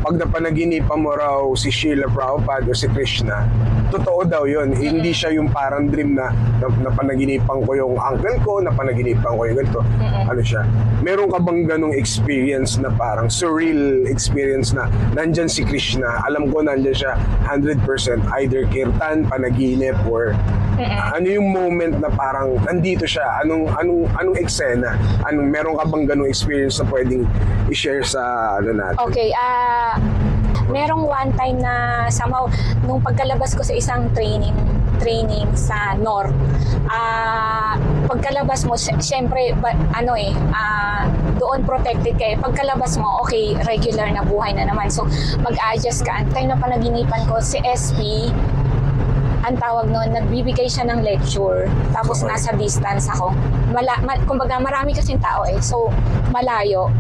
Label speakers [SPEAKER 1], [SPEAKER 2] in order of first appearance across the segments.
[SPEAKER 1] pag napanaginipan mo raw si Srila Prabhupada o si Krishna, totoo daw yun. Hindi siya yung parang dream na napanaginipan ko yung uncle ko, napanaginipan ko yung ganito. Ano siya? Meron ka bang ganong experience na parang surreal experience na nandyan si Krishna, alam ko nandyan siya 100%, either kirtan, panaginip, or ano yung moment na parang nandito siya? Anong eksena? Meron ka bang ganong experience na pwedeng i-share sa ano natin?
[SPEAKER 2] Okay, merong one time na somehow, nung pagkalabas ko sa isang training sa North, pagkalabas mo, syempre, doon protected kayo. Pagkalabas mo, okay, regular na buhay na naman. So, mag-adjust ka. Ang time na panaginipan ko, si SP, ang tawag noon, nagbibigay siya ng lecture. Tapos nasa distance ako. Kumbaga, marami kasing tao eh. So, malayo.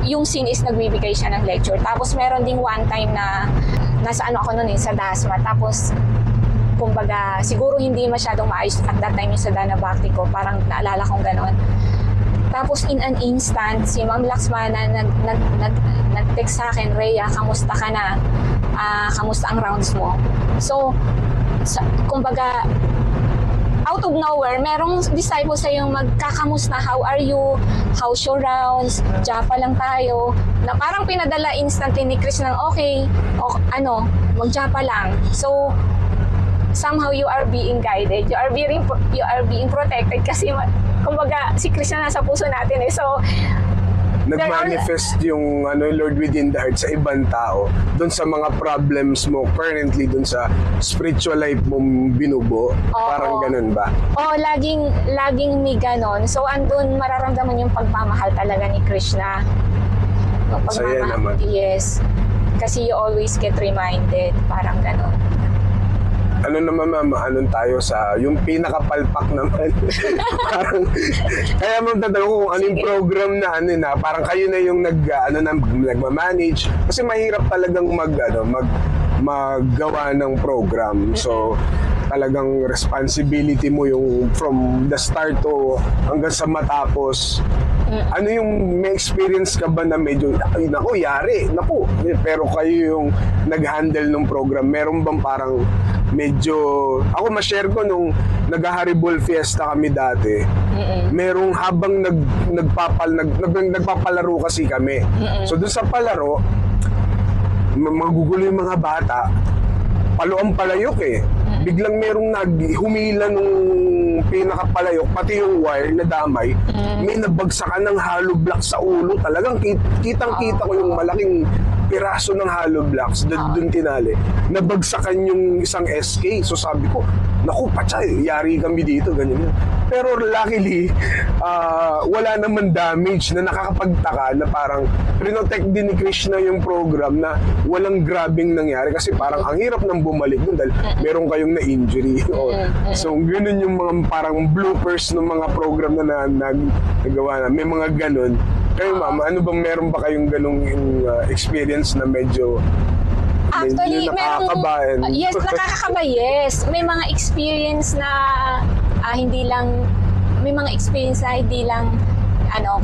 [SPEAKER 2] Yung scene is nagbibigay siya ng lecture. Tapos meron ding one time na nasa ako noon sa Dasma. Tapos kumbaga siguro hindi masyadong maayos at that time yung sa Dana Bhakti ko. Parang naalala kong gano'n. Tapos in an instant, si Ma'am Laxmana nag-text sa akin, Rhea, kamusta ka na? Kamusta ang rounds mo? So, kumbaga, out of nowhere, merong disciple sa yung magkakamusta, how are you? How's your rounds? Japa lang tayo. Na parang pinadala instantly ni Chris ng okay, mag-japa lang. So, somehow you are being guided. You are being protected kasi kumbaga si Chris na nasa puso natin eh. So,
[SPEAKER 1] nag-manifest yung Lord within the heart sa ibang tao doon sa mga problems mo currently doon sa spiritual life mong binubuo. Parang ganun ba?
[SPEAKER 2] Laging may ganon. So andun mararamdaman yung pagmamahal talaga ni Krishna.
[SPEAKER 1] Saya naman.
[SPEAKER 2] Yes. Kasi you always get reminded. Parang ganon.
[SPEAKER 1] Ano naman ma'am, tayo sa yung pinakapalpak naman. Parang kaya ma'am tatanong ko kung ano yung program na parang kayo na yung nagma-manage kasi mahirap talagang maggawa ng program. So talagang responsibility mo yung from the start to hanggang sa matapos. Ano yung may experience ka ba na medyo pero kayo yung nag-handle ng program? Meron bang parang medyo ako ma-share ko nung nag-Haribol Fiesta kami dati. Merong habang nagpapalaro kasi kami. So doon sa palaro magugulo yung mga bata. Palo ang palayok eh. Biglang merong humila nung pinakapalayok, pati yung wire na damay, may nabagsakan ng hollow block sa ulo. Talagang kitang-kita ko yung malaking piraso ng hollow blocks doon tinali. Nabagsakan yung isang SK. So sabi ko, naku, patay, yari kami dito, ganyan. Pero luckily, wala naman damage na nakakapagtaka na parang protect din ni Krishna yung program na walang grabing nangyari kasi parang ang hirap nang bumalik doon dahil meron kayong na-injury. So, ganun yung mga parang bloopers ng mga program na nagawa na. May mga ganun. Kayo ma'am, ano bang meron ba kayong ganung experience na medyo
[SPEAKER 2] actually,
[SPEAKER 1] nakakabayan?
[SPEAKER 2] Yes, nakakakaba, yes. May mga experience na hindi lang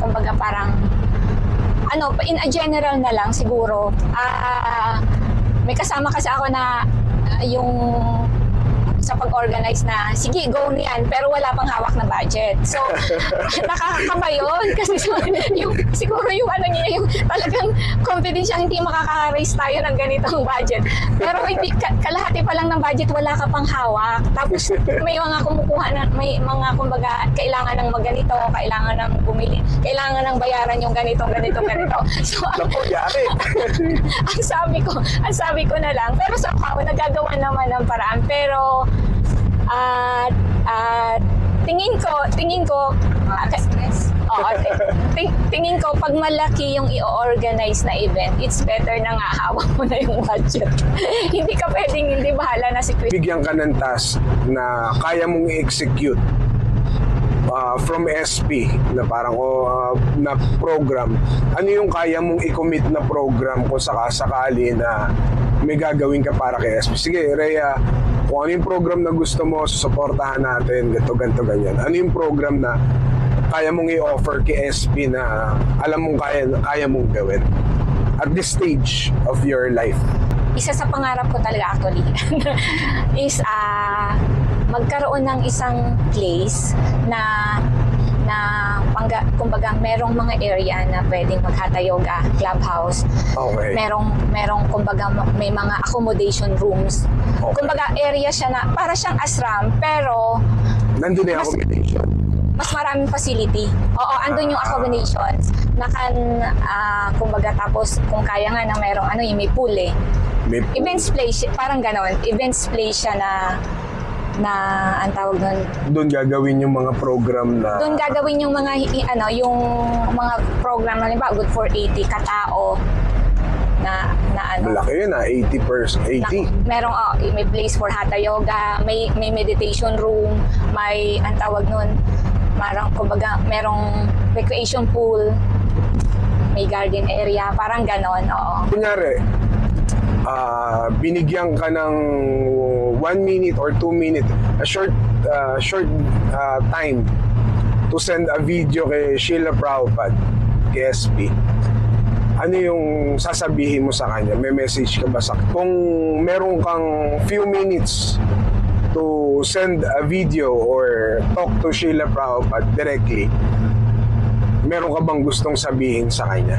[SPEAKER 2] kumbaga parang in a general na lang siguro. May kasama kasi ako na yung sa pag-organize na, sige, go niyan, pero wala pang hawak na budget. So, nakakakaba yun. Kasi siguro yung yung talagang confidence siya, hindi makaka-raise tayo ng ganitong budget. Pero kalahati pa lang ng budget, wala ka pang hawak. Tapos, may mga kumukuha na, may mga, kumbaga, kailangan ng magganito, kailangan ng bumili, kailangan ng bayaran yung ganito. So, ang sabi ko na lang, pero somehow, nagagawa naman ng paraan. Pero, tingin ko tingin ko pag malaki yung i-organize na event, it's better na nga hawak mo na yung budget. Hindi ka pwedeng hindi bahala na si Chris.
[SPEAKER 1] Bigyan ka ng task na kaya mong i-execute from SP na parang na program. Ano yung kaya mong i-commit na program kung sakali na may gagawin ka para kay SP? Sige, Rhea, kung ano yung program na gusto mo, susuportahan natin, ganito, ganyan. Ano yung program na kaya mong i-offer kay SP na alam mong kaya mong gawin? at this stage of your life?
[SPEAKER 2] Isa sa pangarap ko talaga actually is magkaroon ng isang place na kumbaga merong mga area na pwedeng mag-hatha yoga, clubhouse.
[SPEAKER 1] Okay.
[SPEAKER 2] Merong kumbaga may mga accommodation rooms.
[SPEAKER 1] Okay.
[SPEAKER 2] Kumbaga area siya na para siyang ashram pero
[SPEAKER 1] Nandun na yung accommodation.
[SPEAKER 2] mas maraming facility. Oo, andun yung accommodations. Kumbaga tapos kung kaya nga na merong may pool eh. Events place, parang ganon. Events place siya na ang tawag doon.
[SPEAKER 1] Doon gagawin yung mga program na...
[SPEAKER 2] Doon gagawin yung mga yung mga program na halimbawa Good for 80 katao na
[SPEAKER 1] Malaki yun 80.
[SPEAKER 2] Merong may place for hatha yoga, may meditation room, may ang tawag noon, merong recreation pool, may garden area, parang ganon. Oo.
[SPEAKER 1] Kunyari, binigyan ka ng 1 minute or 2 minute, a short time to send a video kay Srila Prabhupada, kay SP. Ano yung sasabihin mo sa kanya? May message ka ba sa kung meron kang few minutes to send a video or talk to Srila Prabhupada directly, meron ka bang gustong sabihin sa kanya?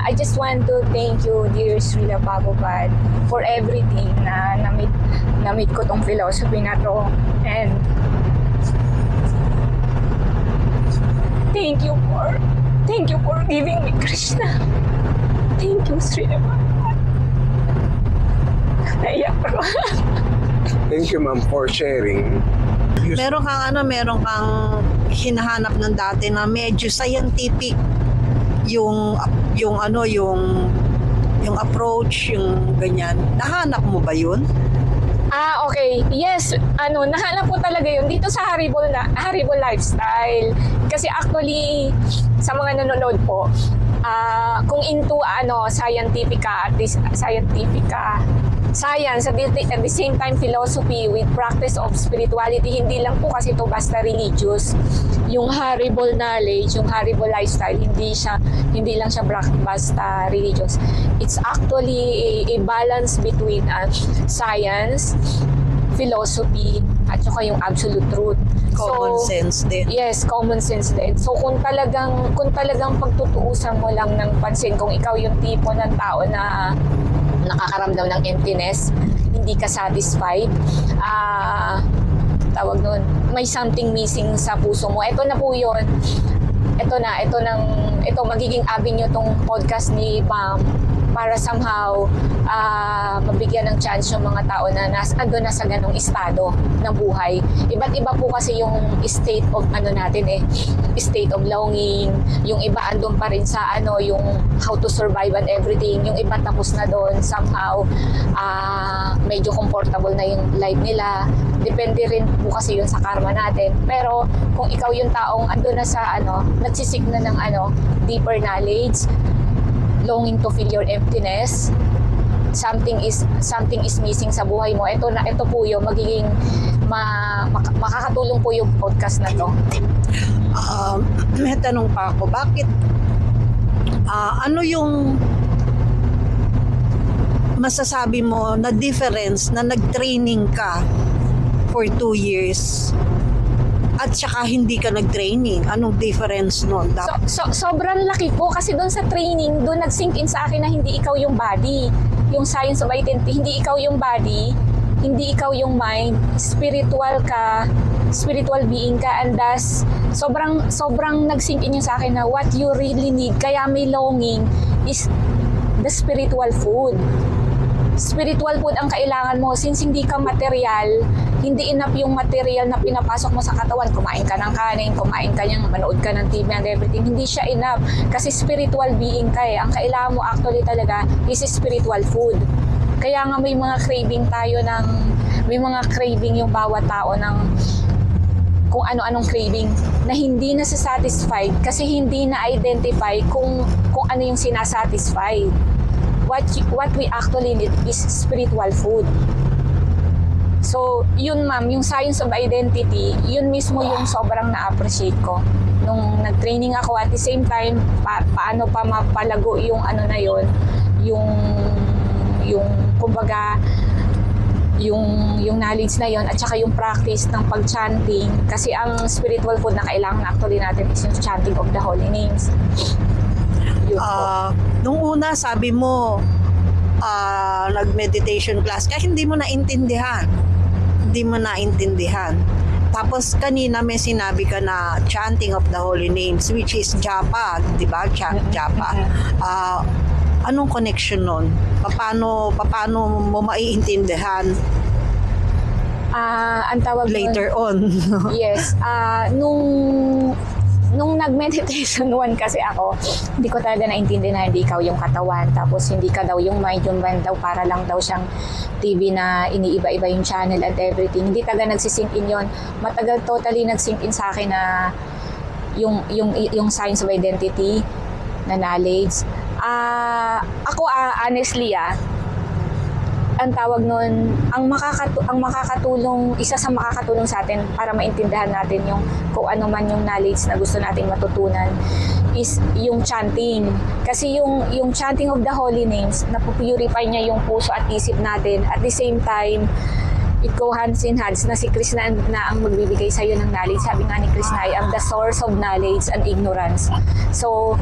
[SPEAKER 2] I just want to thank you, dear Srila Prabhupada, for everything na na-meet ko tong philosophy na to. And thank you for giving me Krishna. Thank you, Srila Prabhupada. Naiyak ako.
[SPEAKER 1] Thank you, ma'am, for sharing.
[SPEAKER 3] Meron kang hinahanap ng dati na medyo scientific yung approach, yung ganyan. Nahanap mo ba yun?
[SPEAKER 2] Okay. Yes, nahanap ko talaga yun dito sa Haribol Lifestyle. Kasi actually, sa mga nanonood po, kung into science, at the same time philosophy with practice of spirituality, hindi lang po kasi ito basta religious. Yung Haribol knowledge, yung Haribol lifestyle, hindi lang siya basta religious. It's actually a balance between science, philosophy, at saka yung absolute truth.
[SPEAKER 3] Common sense din.
[SPEAKER 2] Yes, common sense din. So kung talagang pagtutuusan mo lang ng pansin, kung ikaw yung tipo ng tao na nakakaramdam ng emptiness, hindi ka satisfied, tawag nun, may something missing sa puso mo. Ito na po yun. Ito magiging avenue tong podcast ni Pam para somehow mabigyan ng chance yung mga tao na ando na sa ganong estado ng buhay. Iba't iba po kasi yung state of state of longing. Yung iba andun pa rin sa yung how to survive and everything. Yung iba tapos na doon, somehow medyo comfortable na yung life nila. Depende rin po kasi yun sa karma natin. Pero kung ikaw yung taong andun na sa nagsisik na ng deeper knowledge, longing to fill your emptiness, something is missing sa buhay mo. Ito po yung magiging makakatulong po yung podcast na to.
[SPEAKER 3] May tanong pa ako, bakit ano yung masasabi mo na difference na nag-training ka for 2 years at saka hindi ka nag-training? Anong difference nun?
[SPEAKER 2] Sobrang laki po kasi doon sa training, doon nag-sink in sa akin na hindi ikaw yung body. Yung science of identity, hindi ikaw yung body, hindi ikaw yung mind, spiritual ka, spiritual being ka, and thus, sobrang nag-sink in yung sa akin na what you really need, kaya may longing, is the spiritual food. Spiritual food ang kailangan mo since hindi ka material, hindi enough yung material na pinapasok mo sa katawan. Kumain ka ng kanin, kumain ka ng manood ka ng TV and everything, hindi siya enough kasi spiritual being ka eh. Ang kailangan mo actually talaga is spiritual food. Kaya nga may mga craving yung bawat tao ng kung ano-anong craving na hindi na satisfied kasi hindi na identify kung ano yung sinasatisfy. What we actually need is spiritual food. So, yun ma'am, yung science of identity, yun mismo yung sobrang na-appreciate ko. nung nag-training ako, at the same time paano pa mapalago yung ano na yon, yung kumbaga yung knowledge na yon, at saka yung practice ng pag-chanting, kasi ang spiritual food na kailangan actually natin is yung chanting of the holy names. Yun po.
[SPEAKER 3] Nung una, sabi mo, nag-meditation class ka, hindi mo naintindihan. Tapos kanina may sinabi ka na chanting of the holy names, which is japa, di ba? Japa. Anong connection nun? Paano mo maiintindihan
[SPEAKER 2] Ang tawag nun-
[SPEAKER 3] later on?
[SPEAKER 2] Yes. Nung nag-meditation one kasi ako, hindi ko talaga naintindihan na hindi ikaw yung katawan. Tapos hindi ka daw yung mind daw para lang daw siyang TV na iniiba-iba yung channel and everything. Hindi talaga nagsisink in yun. Matagal totally nagsink in sa akin na yung science of identity na knowledge. Ako honestly ang tawag nun, ang makakatulong, isa sa makakatulong sa atin para maintindihan natin yung kung ano man yung knowledge na gusto nating matutunan is yung chanting. Kasi yung chanting of the holy names, napupurify niya yung puso at isip natin. At the same time, it go hands in hands na si Krishna na ang magbibigay sa iyo ng knowledge. Sabi nga ni Krishna, I am the source of knowledge and ignorance. So,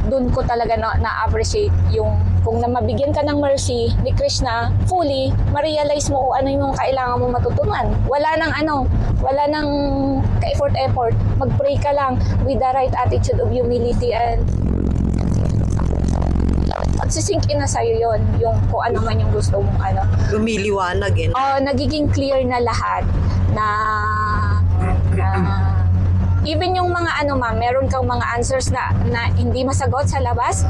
[SPEAKER 2] doon ko talaga na-appreciate yung kung na mabigyan ka ng mercy ni Krishna fully, ma-realize mo kung ano yung kailangan mo matutunan. Wala nang ka-effort. Mag-pray ka lang with the right attitude of humility and magsisink in na sa'yo yun, yung kung ano man yung gusto mong
[SPEAKER 3] Lumiliwanag eh.
[SPEAKER 2] nagiging clear na lahat na even yung mga meron kang mga answers na hindi masagot sa labas,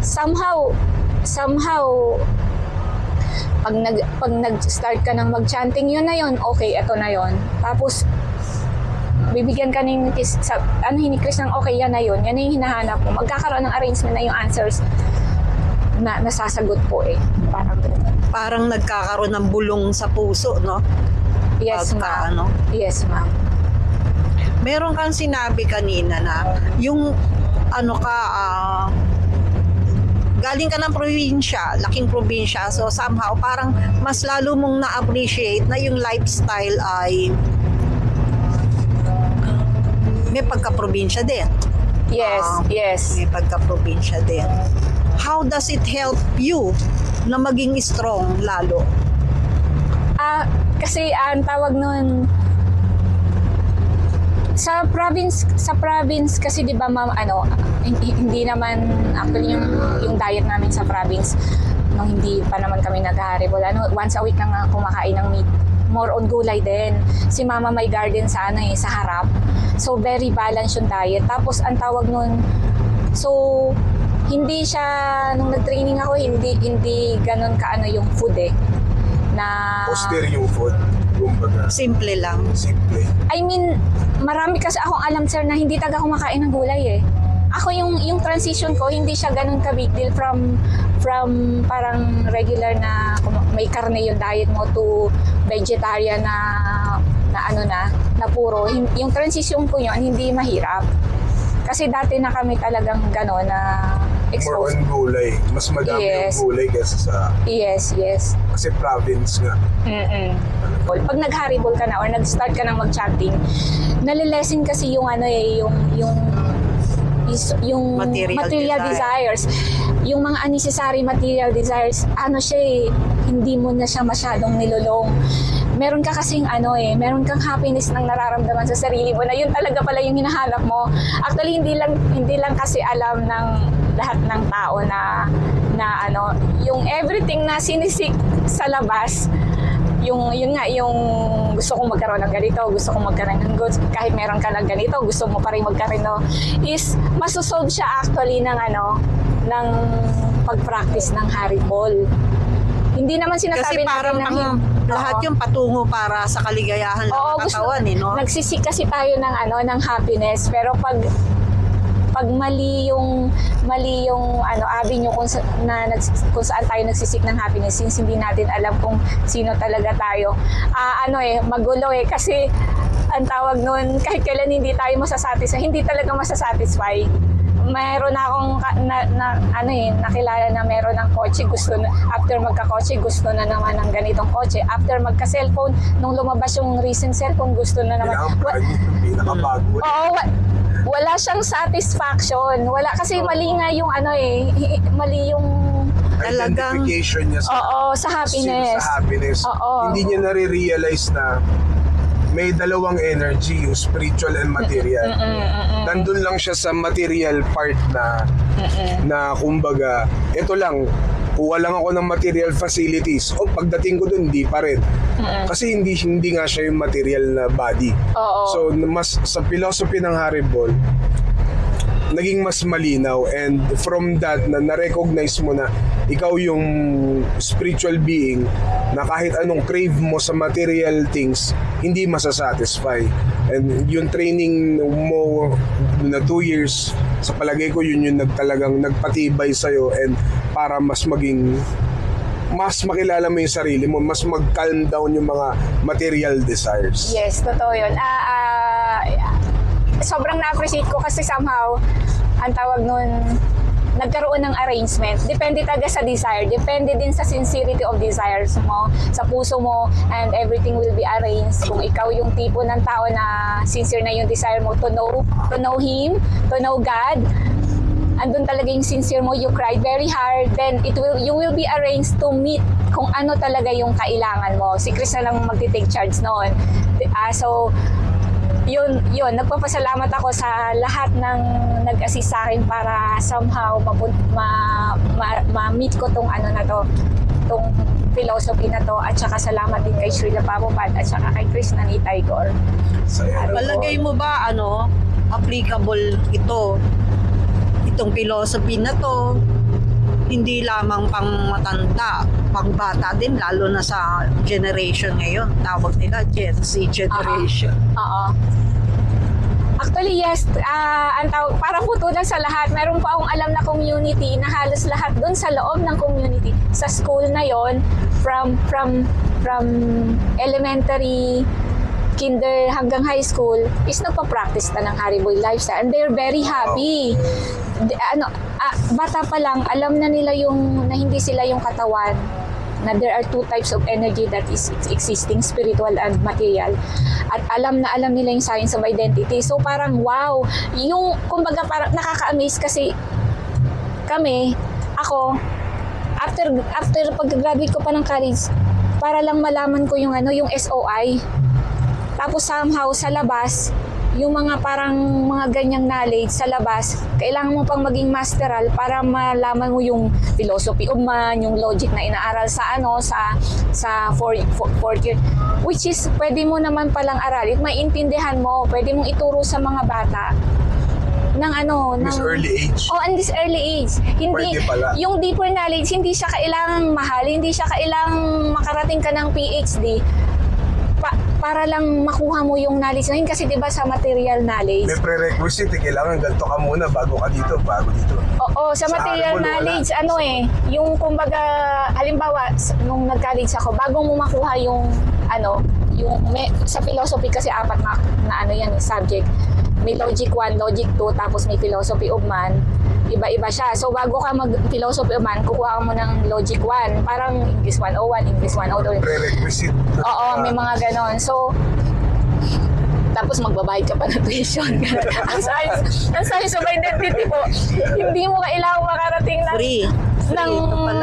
[SPEAKER 2] somehow pag nag-start ka ng mag-chanting, yun na yun, okay, eto na yun. Tapos bibigyan ka ni Chris ng okay, yan na yun, yan na yung hinahanap mo. Magkakaroon ng arrangement na yung answers na nasasagot po
[SPEAKER 3] Parang nagkakaroon ng bulong sa puso, no?
[SPEAKER 2] Yes, ma'am. Yes, ma'am.
[SPEAKER 3] Meron kang sinabi kanina na yung galing ka ng probinsya, laking probinsya, so somehow parang mas lalo mong na-appreciate na yung lifestyle ay may pagka-probinsya din.
[SPEAKER 2] Yes, yes.
[SPEAKER 3] May pagka-probinsya din. How does it help you na maging strong lalo?
[SPEAKER 2] Kasi ang tawag nun sa province kasi 'di ba ma'am, hindi naman actually yung diet namin sa province nung hindi pa naman kami nag-haribol. Once a week lang kumakain ng meat. More on gulay din. Si mama may garden sa sa harap. So very balanced yung diet. Tapos ang tawag nun, so hindi siya nung nag-training ako, hindi ganun yung food na
[SPEAKER 1] Austere yung food. Kumbaga,
[SPEAKER 3] Simple lang.
[SPEAKER 1] simple.
[SPEAKER 2] I mean, marami kasi akong alam sir na hindi taga kumakain ng gulay Ako yung transition ko, hindi siya ganun ka big deal from parang regular na may karne yung diet mo to vegetarian na puro. Yung transition ko yun, hindi mahirap. Kasi dati na kami talagang gano'n na
[SPEAKER 1] More
[SPEAKER 2] exposed.
[SPEAKER 1] on gulay. Mas madami
[SPEAKER 2] Yes.
[SPEAKER 1] yung gulay kaysa sa...
[SPEAKER 2] Yes.
[SPEAKER 1] Kasi province nga.
[SPEAKER 2] Pag nag-haribol ka na or nag-start ka ng mag-chanting, nalilesen kasi yung material desires. Yung mga unnecessary material desires, hindi mo na siya masyadong nilolong. Meron ka kasing meron kang happiness nang nararamdaman sa sarili mo na yun talaga pala yung hinahanap mo. Actually, hindi lang kasi alam ng lahat ng tao na yung everything na sinisik sa labas, yung gusto kong magkaroon ng ganito, gusto kong magkaroon ng goods, kahit meron ka ng ganito, gusto mo pa rin magkaroon is masosolve siya actually ng pag-practice ng haribol. Hindi naman sinasabi
[SPEAKER 3] Kasi parang lahat yung patungo para sa kaligayahan ng katawan, no?
[SPEAKER 2] Nagsisik kasi tayo ng happiness, pero pag mali yung avenue kung saan tayo nagsisik ng happiness, since hindi natin alam kung sino talaga tayo, magulo kasi ang tawag nun, kahit kailan hindi tayo masasatisfy, hindi talaga masasatisfy. Meron akong nakilala na meron ng kotse, gusto na, after magka-kotse, gusto na naman ng ganitong kotse. After magka-cellphone, nung lumabas yung recent cellphone, gusto na naman.
[SPEAKER 1] Kailangan yung pinakabago.
[SPEAKER 2] Oo, wala siyang satisfaction. Wala, kasi mali nga yung mali yung
[SPEAKER 3] Talagang-
[SPEAKER 1] identification niya
[SPEAKER 2] sa happiness.
[SPEAKER 1] Sa happiness.
[SPEAKER 2] Oo.
[SPEAKER 1] Hindi niya nare-realize na may dalawang energy, yung spiritual and material. Nandun lang siya sa material part na kumbaga, ito lang, kuha lang ako ng material facilities. O pagdating ko dun, hindi pa rin. Kasi hindi nga siya yung material na body.
[SPEAKER 2] Oo.
[SPEAKER 1] So, mas sa philosophy ng Haribol, naging mas malinaw, and from that na-recognize mo na ikaw yung spiritual being na kahit anong crave mo sa material things hindi masasatisfy. And yung training mo na 2 years, sa palagay ko yun yung talagang nagpatibay sa'yo, and para mas makilala mo yung sarili mo, mas mag-calm down yung mga material desires.
[SPEAKER 2] Yes, totoo yun. Sobrang na-appreciate ko kasi somehow, ang tawag nun, nagkaroon ng arrangement. Depende talaga sa desire. Depende din sa sincerity of desires mo, sa puso mo, and everything will be arranged. Kung ikaw yung tipo ng tao na sincere na yung desire mo to know Him, to know God, andun talaga yung sincere mo, you cried very hard, then you will be arranged to meet kung ano talaga yung kailangan mo. Si Chris na lang magti-take charge noon. So, yun, nagpapasalamat ako sa lahat ng nag-assist sa akin para somehow ma-meet ko tong tong philosophy na to, at saka salamat din kay Srila Prabhupada at saka kay Krishna ni Tagore.
[SPEAKER 3] Palagay mo ba applicable itong philosophy na to, hindi lamang pang matanda, pang bata din, lalo na sa generation ngayon, tawag nila Gen Z generation.
[SPEAKER 2] Oo. Actually, yes. Para putulan sa lahat, meron pa akong alam na community na halos lahat dun sa loob ng community. Sa school na yon, from elementary, kinder hanggang high school, is nagpa-practice na ng Haribol lifestyle. And they're very happy. Bata pa lang, alam na nila na hindi sila yung katawan, na there are 2 types of energy that is existing, spiritual and material. At alam nila yung science of identity. So parang wow, yung kumbaga parang nakaka-amaze kasi ako, after pag-graduate ko pa ng college, para lang malaman ko yung SOI. Tapos somehow sa labas, yung mga parang mga ganyang knowledge sa labas, kailangan mo pang maging masteral para malaman mo yung philosophy of man, yung logic na inaaral sa fourth year, which is pwede mo naman palang aralin, maintindihan mo, pwede mong ituro sa mga bata
[SPEAKER 1] This early age.
[SPEAKER 2] In this early age. Hindi,
[SPEAKER 1] Pwede pala.
[SPEAKER 2] yung deeper knowledge, hindi siya kailangang mahal, hindi siya kailangang makarating ka ng PhD. Para lang makuha mo yung knowledge na yun, kasi diba sa material knowledge,
[SPEAKER 1] May prerequisite, kailangan ganito ka muna bago dito.
[SPEAKER 2] oo, sa
[SPEAKER 1] Sa
[SPEAKER 2] material
[SPEAKER 1] Haribol,
[SPEAKER 2] knowledge, yung kumbaga, halimbawa, nung nag-college ako, bago mo makuha sa philosophy kasi 4 na subject. May logic 1, logic 2, tapos may philosophy of man. Iba-iba siya. So, bago ka mag-philosophy of man, kukuha ka mo ng logic 1. Parang English 101, English 102.
[SPEAKER 1] Prerequisite.
[SPEAKER 2] Oo, may mga ganon. So, tapos magbabayad ka pa ng tuition. Ang science of identity po, hindi mo kailangan makarating
[SPEAKER 3] Free.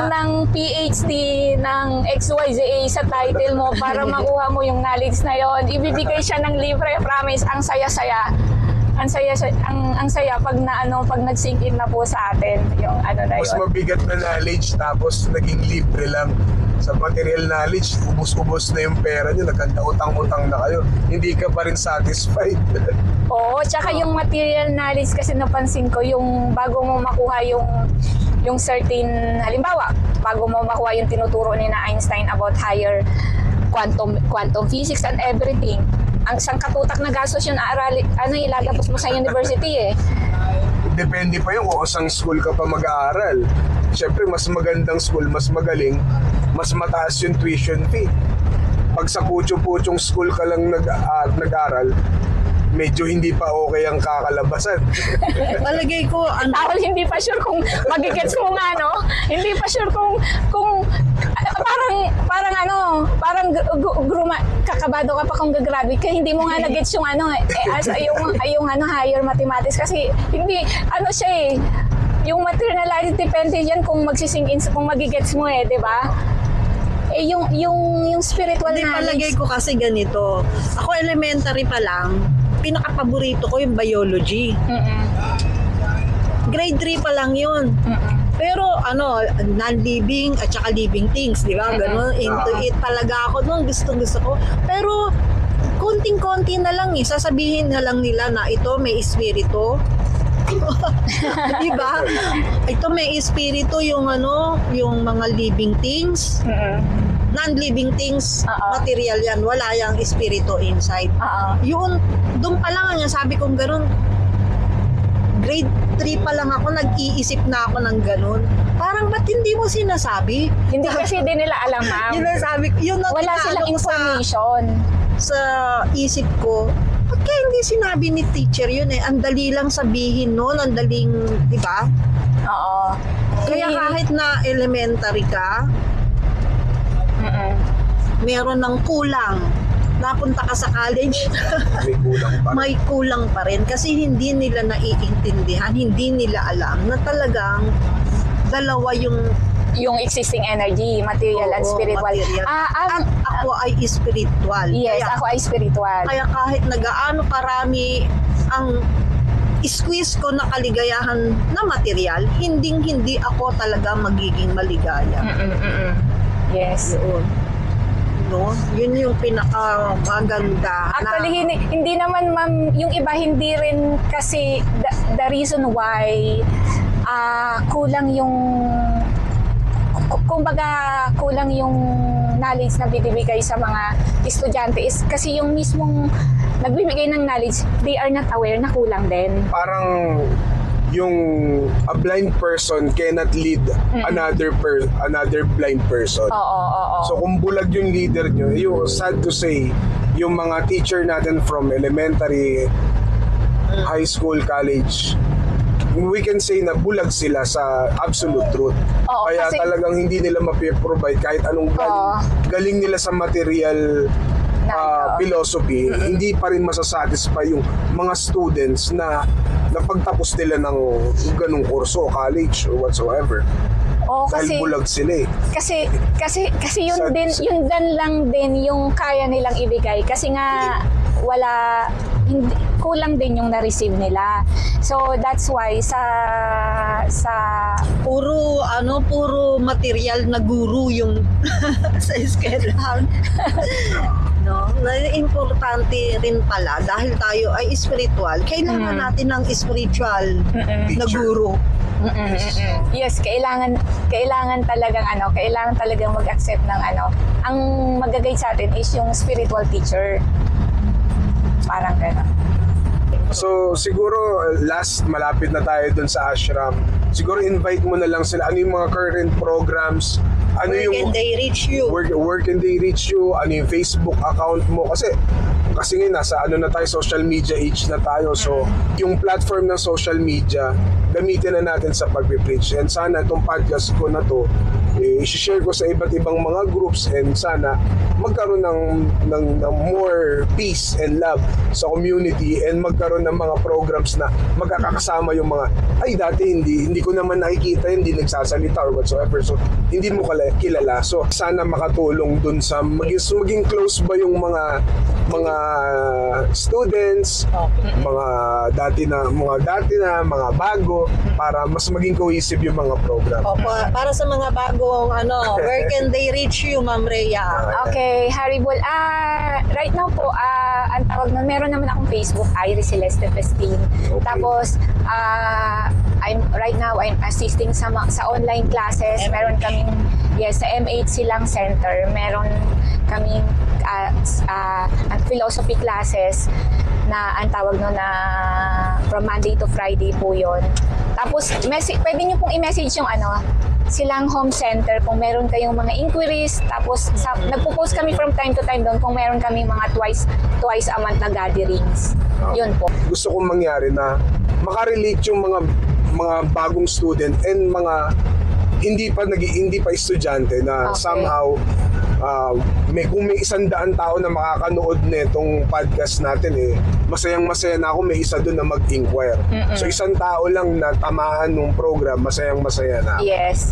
[SPEAKER 2] ng PhD, ng XYZA sa title mo para makuha mo yung knowledge na yon. Ibibigay siya ng libre, promise. Ang saya-saya. Ang saya pag nag-sink in na po sa atin yung na
[SPEAKER 1] Mas
[SPEAKER 2] yun.
[SPEAKER 1] mabigat na knowledge, tapos naging libre lang. Sa material knowledge, ubos-ubos na yung pera nyo, nagkanta-utang-utang na kayo. Hindi ka pa rin satisfied.
[SPEAKER 2] Oo, tsaka yung material knowledge kasi napansin ko, yung bago mo makuha yung certain, halimbawa, bago mo makuha yung tinuturo ni na Einstein about higher quantum physics and everything, ang isang katutak na gastos yung ilalabas mo sa university
[SPEAKER 1] Depende pa yung kung isang school ka pa mag-aaral. Siyempre, mas magandang school, mas magaling, mas mataas yung tuition fee. pag sa Pucho-Puchong school ka lang nag-aral, medyo hindi pa okay ang kakalabasan.
[SPEAKER 3] Palagay ko,
[SPEAKER 2] Tawal, hindi pa sure kung magigets mo nga, no? Hindi pa sure kung parang kakabado ka pa kung gagraduate ka, hindi mo nga nagets yung yung higher mathematics kasi hindi, siya eh, yung materiality depende yan kung magsising in, kung magigets mo di ba? Yung spiritual
[SPEAKER 3] hindi, palagay
[SPEAKER 2] knowledge.
[SPEAKER 3] ko kasi ganito. Ako elementary pa lang, pinaka-paborito ko yung biology.
[SPEAKER 2] Mm-mm.
[SPEAKER 3] Grade 3 pa lang yun.
[SPEAKER 2] Mm-mm.
[SPEAKER 3] Pero non-living at saka living things, di ba? Ganun, into it talaga ako noon, gusto ko. Pero konting-konti na lang sasabihin na lang nila na ito may espiritu. Di ba? Ito may espiritu yung mga living things.
[SPEAKER 2] Mm-mm.
[SPEAKER 3] Non-living things, material yan. Wala yung espiritu inside. Yun, doon pa lang sabi kong ganun. Grade 3 pa lang ako, nag-iisip na ako ng ganun. Parang ba't hindi mo sinasabi?
[SPEAKER 2] Hindi kasi din nila alam, ma'am.
[SPEAKER 3] Yun ang sabi ko. Yun ang
[SPEAKER 2] Wala
[SPEAKER 3] tinatanong
[SPEAKER 2] silang
[SPEAKER 3] ko
[SPEAKER 2] information.
[SPEAKER 3] sa isip ko. Ba't kaya hindi sinabi ni teacher yun Ang dali lang sabihin nun, ang daling, di ba?
[SPEAKER 2] Oo.
[SPEAKER 3] Kaya kahit na elementary ka,
[SPEAKER 2] Mm-mm.
[SPEAKER 3] meron ng kulang. Napunta ka sa college,
[SPEAKER 1] May kulang pa.
[SPEAKER 3] may kulang pa rin kasi hindi nila naiintindihan, hindi nila alam na talagang dalawa
[SPEAKER 2] Yung existing energy, material and
[SPEAKER 3] Oo,
[SPEAKER 2] spiritual.
[SPEAKER 3] material. At ako ay spiritual.
[SPEAKER 2] Yes,
[SPEAKER 3] Kaya,
[SPEAKER 2] ako ay spiritual.
[SPEAKER 3] kaya kahit nagaano karami ang squeeze ko na kaligayahan na material, hindi ako talaga magiging maligaya.
[SPEAKER 2] Mm-mm. Yes.
[SPEAKER 3] Yun. No? Yun yung pinaka-maganda.
[SPEAKER 2] Actually, hindi naman, ma'am, yung iba hindi rin kasi the reason why kulang yung knowledge na binibigay sa mga estudyante is kasi yung mismong nagbibigay ng knowledge, they are not aware na kulang din.
[SPEAKER 1] Parang yung a blind person cannot lead another blind person.
[SPEAKER 2] Oo.
[SPEAKER 1] So kung bulag yung leader nyo, sad to say, yung mga teacher natin from elementary, high school, college, we can say na bulag sila sa absolute truth.
[SPEAKER 2] Oo,
[SPEAKER 1] Kaya
[SPEAKER 2] kasi
[SPEAKER 1] talagang hindi nila mapiprovide kahit anong galing nila sa material philosophy, hindi pa rin masasatisfy yung mga students na pagtapos nila ng ganung kurso, college, or whatsoever.
[SPEAKER 2] Oo,
[SPEAKER 1] Dahil bulag sila
[SPEAKER 2] Kasi yun lang din yung kaya nilang ibigay kasi nga kulang din yung na-receive nila. So that's why sa
[SPEAKER 3] puro material na guru yung sa eskwelahan. No, importante rin pala dahil tayo ay spiritual. Kailangan natin ng spiritual na guru.
[SPEAKER 2] Yes, kailangan talagang mag-accept ng ang mag-guide sa atin is yung spiritual teacher. Parang gano'n.
[SPEAKER 1] So siguro last, malapit na tayo dun sa ashram. Siguro invite mo na lang sila. Ano yung mga current programs? Ano
[SPEAKER 3] Where can they reach you?
[SPEAKER 1] Where can they reach you? Ano yung Facebook account mo? Kasi ngayon nasa social media age na tayo. So yung platform ng social media, gamitin na natin sa pag-preach. And sana itong podcast ko na to, i-share ko sa iba't ibang mga groups and sana magkaroon ng more peace and love sa community and magkaroon ng mga programs na magkakasama yung mga dati hindi ko naman nakikita, hindi nagsasalita or whatsoever, so hindi mo kilala. So sana makatulong dun sa maging close ba yung mga students, mga dati na mga bago, para mas maging cohesive yung mga program.
[SPEAKER 3] Para sa mga bagong where can they reach you, Ma'am Rhea?
[SPEAKER 2] Okay, Haribol. Right now po, ang tawag nun, meron naman akong Facebook, Iris Celeste Festin.
[SPEAKER 1] Okay.
[SPEAKER 2] Tapos, I'm assisting sa online classes. Meron kaming, sa M8 Silang Center, meron kaming philosophy classes na ang tawag no na from Monday to Friday po yon. Tapos pwede nyo pong i-message yung silang home center kung meron kayong mga inquiries. Tapos nagpo-post kami from time to time doon kung meron kami mga twice a month na gatherings. Yun po.
[SPEAKER 1] Gusto kong mangyari na makarelate yung mga bagong student and mga hindi pa estudyante na
[SPEAKER 2] Okay.
[SPEAKER 1] somehow kung may 100 tao na makakanood nitong podcast natin masayang-masaya na ako may isa doon na mag-inquire. So isang tao lang na tamaan ng program, masayang-masaya na.
[SPEAKER 2] Yes.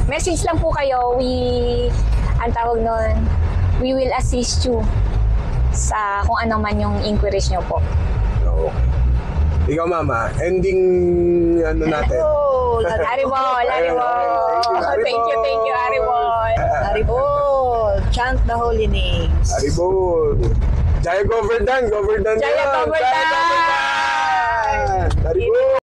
[SPEAKER 2] Message lang po kayo. Ang tawag nun, we will assist you sa kung ano man yung inquiries nyo po.
[SPEAKER 1] Okay. Ikaw, Mama, ending natin.
[SPEAKER 2] Aribol! Thank you, Aribol!
[SPEAKER 3] Haribol, chant the holy names.
[SPEAKER 1] Haribol! Jaya Govardhan!
[SPEAKER 2] Jaya Govardhan!
[SPEAKER 1] Haribol!